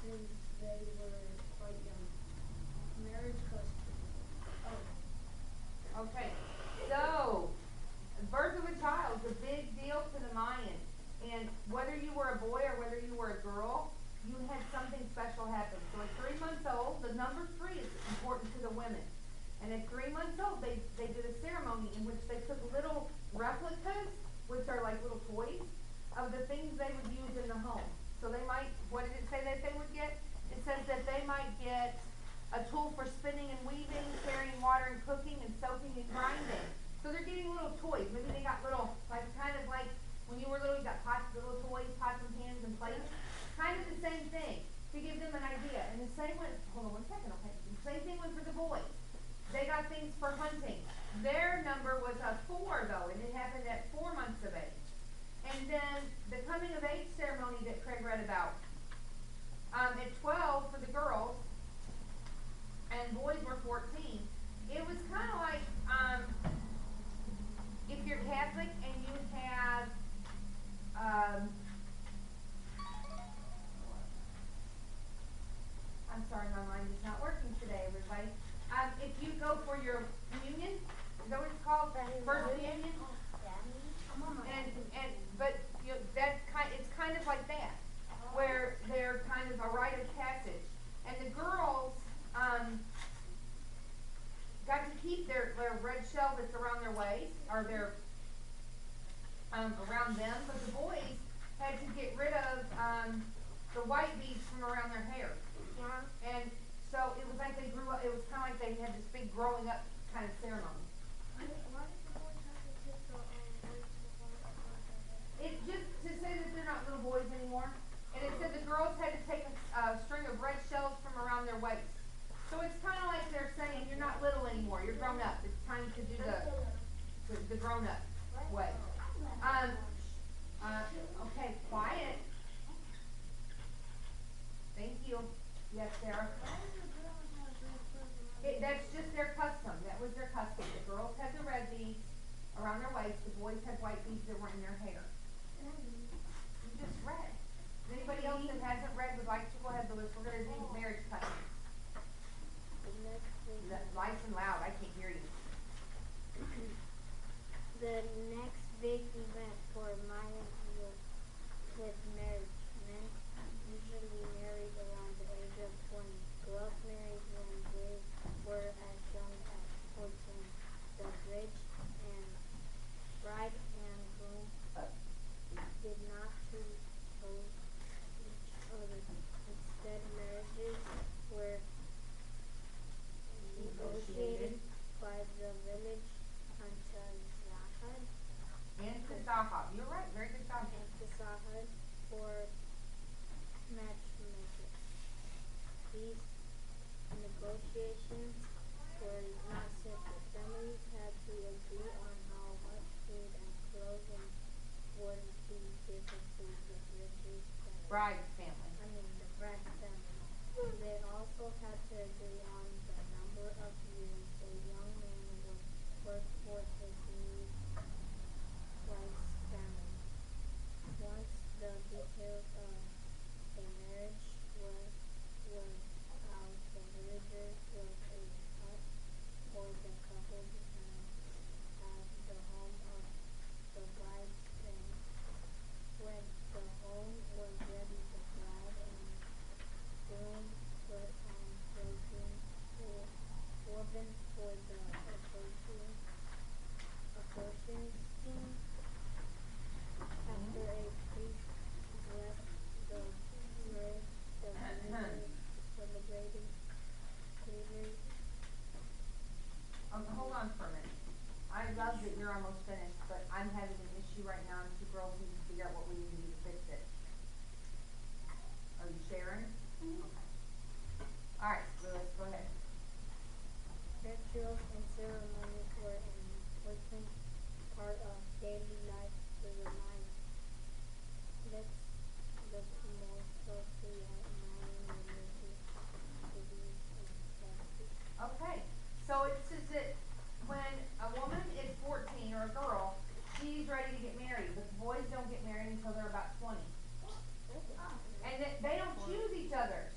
since they were quite young. Marriage custody. Okay, so birth of a child is a big deal to the Mayans. And whether you were a boy or whether you were a girl, you had something special happen. So at 3 months old, the number three is important to the women. And at 3 months old, they did a ceremony in which they took little replicas, which are like little toys, of the things they would use in the home. So they might, what did it say that they would get? It says that they might get a tool for spinning and weaving, carrying water and cooking and soaking and grinding. So they're getting little toys. Maybe they got little, like kind of like when you were little, you got pots, little toys, pots and pans and plates. Kind of the same thing to give them an idea. And the same went, hold on one second, okay. The same thing went for the boys. They got things for hunting. Their number was a 4 though, and it happened at 4 months of age. And then the coming of age ceremony that Craig read about. At 12 for the girls, and boys were 14. It was kind of like if you're Catholic and you have I'm sorry, my mind is not working today, everybody. If you go for your communion, is that what it's called? First communion. And but you know, it's kind of like that, where they're kind of a rite of passage, and the girls got to keep their red shell that's around their waist or their around them, but the boys had to get rid of the white beads from around their hair. Yeah. And so it was like they grew up. It was kind of like they had this big growing up kind of ceremony. Why did the boys have to take the It just to say that they're not little boys anymore. And it said the girls had to take a string of red shells from around their waist. So it's kind of like they're saying you're not little anymore. You're grown up. It's time to do the grown up way. Okay, quiet. Thank you. Yes, Sarah. That's just their custom. That was their custom. The girls had the red beads around their waist. The boys had white beads that were in their hair. You just read. Anybody else that hasn't read would like to go ahead, Louis. We're going to do marriage customs. Nice and loud. I can't hear you. The next big event for Mayans was marriage. Men usually married around the age of 20. Girls married when they were as young as 14. The bride and groom did not choose each other. Instead, marriages were negotiated by the village Antazahad And Kasahab. You're right. Very good job. for matchmaking. These negotiations were not simple. Families had to agree on how much food and clothing would be given to the bridges Bride's family. the bride family. They also had to agree on the number of years a young man would work for his new wife's family. Once the details of the marriage were out, the villagers built a hut for the couple behind the home of the bride's family. When the home was ready, the bride and groom put on clothing woven for the occasion. After a priest blessed the marriage, the villagers celebrated. Hold on for a minute. I love that you're almost finished, but I'm having an issue right now, and two girls need to figure out what we need to do to fix it. Are you sharing? Okay. All right, Louis, go ahead. Rituals and ceremonies were an important part of daily life for the Mayans. Let's look more closely at Mayan religious beliefs and practices. Okay. So it says that when a woman is 14 or a girl, she's ready to get married, but the boys don't get married until they're about 20. And they don't choose each other.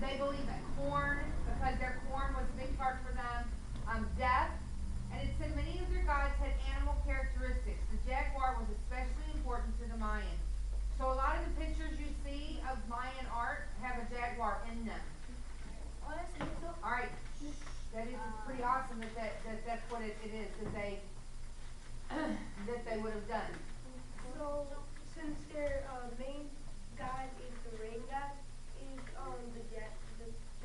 They believe that corn, because their corn was a big part for them. Death, and it said many of their gods had animal characteristics. The jaguar was especially important to the Mayans. So a lot of the pictures you see of Mayan art have a jaguar in them. Oh, that's beautiful. All right, that is pretty awesome that's what it is that they that they would have done. So, since their main god is the rain god, is the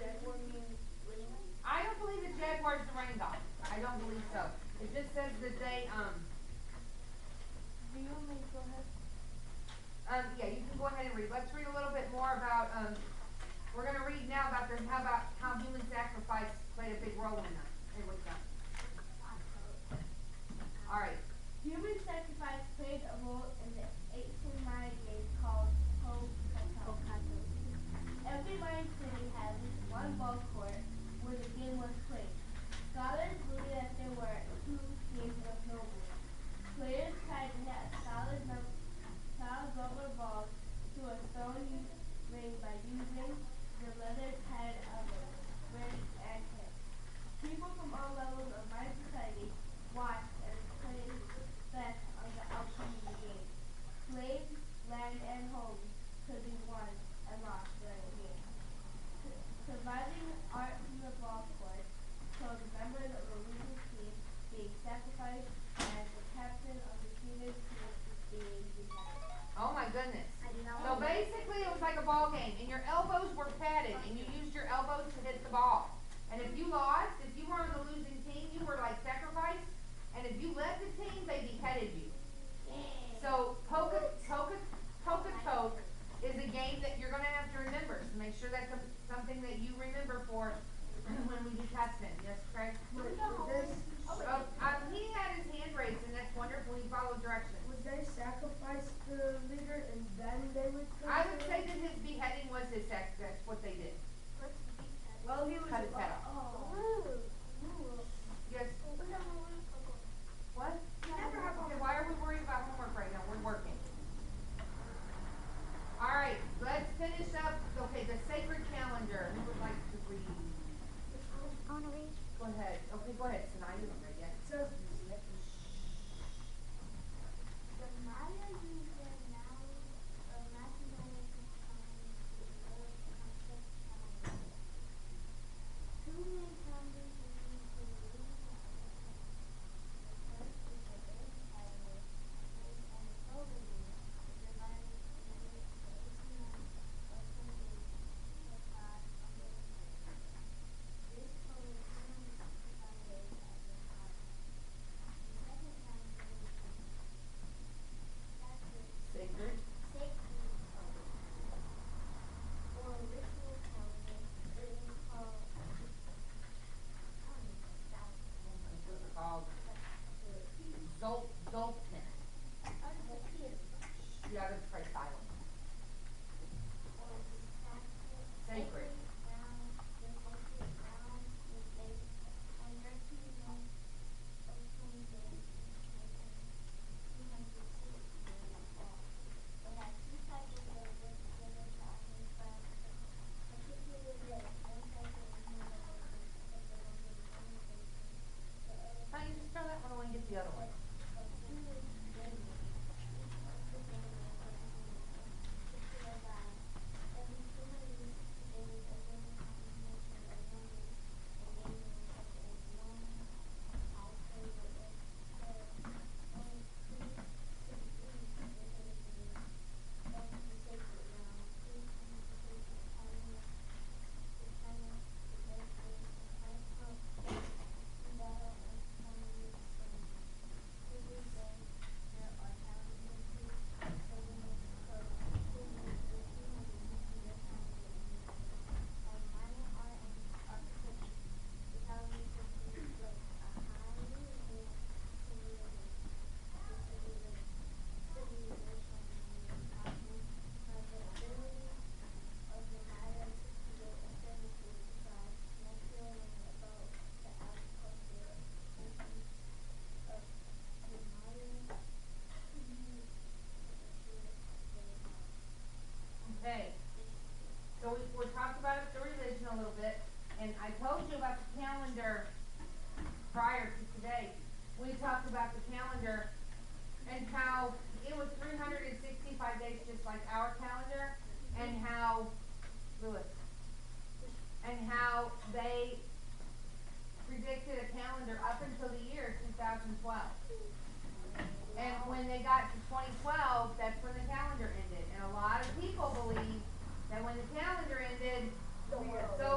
jaguar mean rain? I don't believe the jaguar is the rain god. I don't believe so. It just says that they Do you want me to go ahead? yeah, you can go ahead and read. Let's read a little bit more about we're gonna read now about how human sacrifice played a big role in them and with them. All right. Human sacrifice played a role in the ancient Mayan game called Ho'opono'. Every Mayan city had at least one ball court where the game was played. Scholars believe that there were two teams of nobles. Players tried to hit a solid rubber ball to a stone ring by using the leather pattern of the ring and hit. People from all levels of Mayan society watched and played best on the outcome of the game. Slaves, land, and homes could be won and lost during the game. Surviving art from the ball court showed members of the losing team being sacrificed and the captain of the winning team being beheaded. Oh my goodness. I do not So want basically it was like a ball game and your elbows were padded and you used your elbows to hit the ball. And if you lost, if you were on the losing team, you were like sacrificed. And if you led the team, they beheaded you. So Toke is a game that you're gonna have to remember. So make sure that's something that you remember for when we do testing. Yes, Craig? He had his hand raised and that's wonderful. He followed directions. Would they sacrifice the leader and then they would? I would say that his beheading was his sex. That's what they did. Well, he was. Cut his head off. Yes. What? Okay, why are we worried about homework right now? We're working. All right, let's finish up. Okay, the sacred calendar. Who would like to read? I want to read. Go ahead. Okay, go ahead. Sinai, you don't read yet. It says, The Maya used their mathematical calendar to develop complex calendars. Two main calendars were used for the lunar calendar. The first is the Earth calendar, based on the solar year, divided into the 18 months or 10 days per god on the earth. This totaled 365 days at the time. calendar prior to today, we talked about the calendar and how it was 365 days just like our calendar, and how, Lewis, and how they predicted a calendar up until the year 2012. And when they got to 2012, that's when the calendar ended. And a lot of people believe that when the calendar ended, so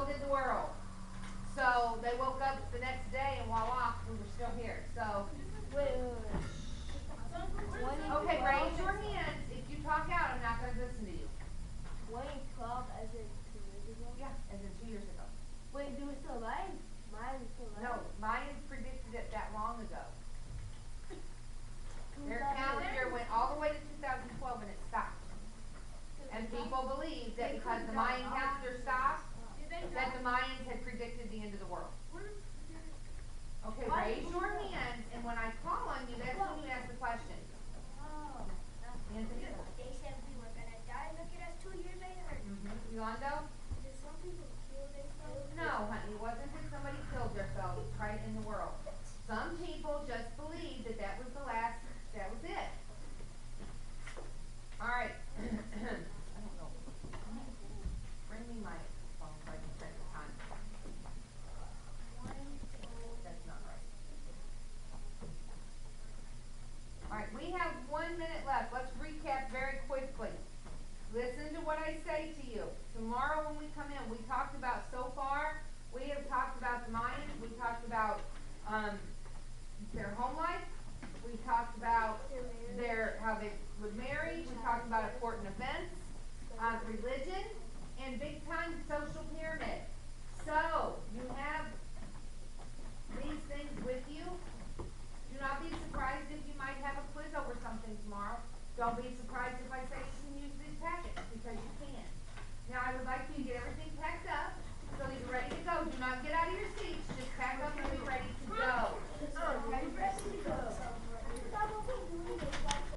did the world. So they woke up the next day and voila, we were still here. So, Wait. okay, raise your hands. If you talk out, I'm not going to listen to you. 2012 as in 2 years ago? Yeah, as in 2 years ago. Wait, do we still alive? Mine is still alive. No, Mayans predicted it that long ago. Their calendar went all the way to 2012 and it stopped. And people believe that because the Mayan calendar stopped, that the Mayans had predicted the end of the world. Okay, raise your hands, and when I call on you, that's when you ask the question. Oh. Anthony? They said we were gonna die. Look at us 2 years later. Yolando? Did some people kill themselves? No, honey, it wasn't that somebody killed themselves right in the world. Some people just believed that that was the last, that was it. Alright. I don't know. Bring me my phone so I can check the time. That's not right. Alright, we have 1 minute left. Let's recap very quickly. Listen to what I say to you. Tomorrow when we come in, we talked about so far, we have talked about the Mayans, we talked about their home life, we talked about how they would marry, we talked about important events, religion, and big time social pyramid.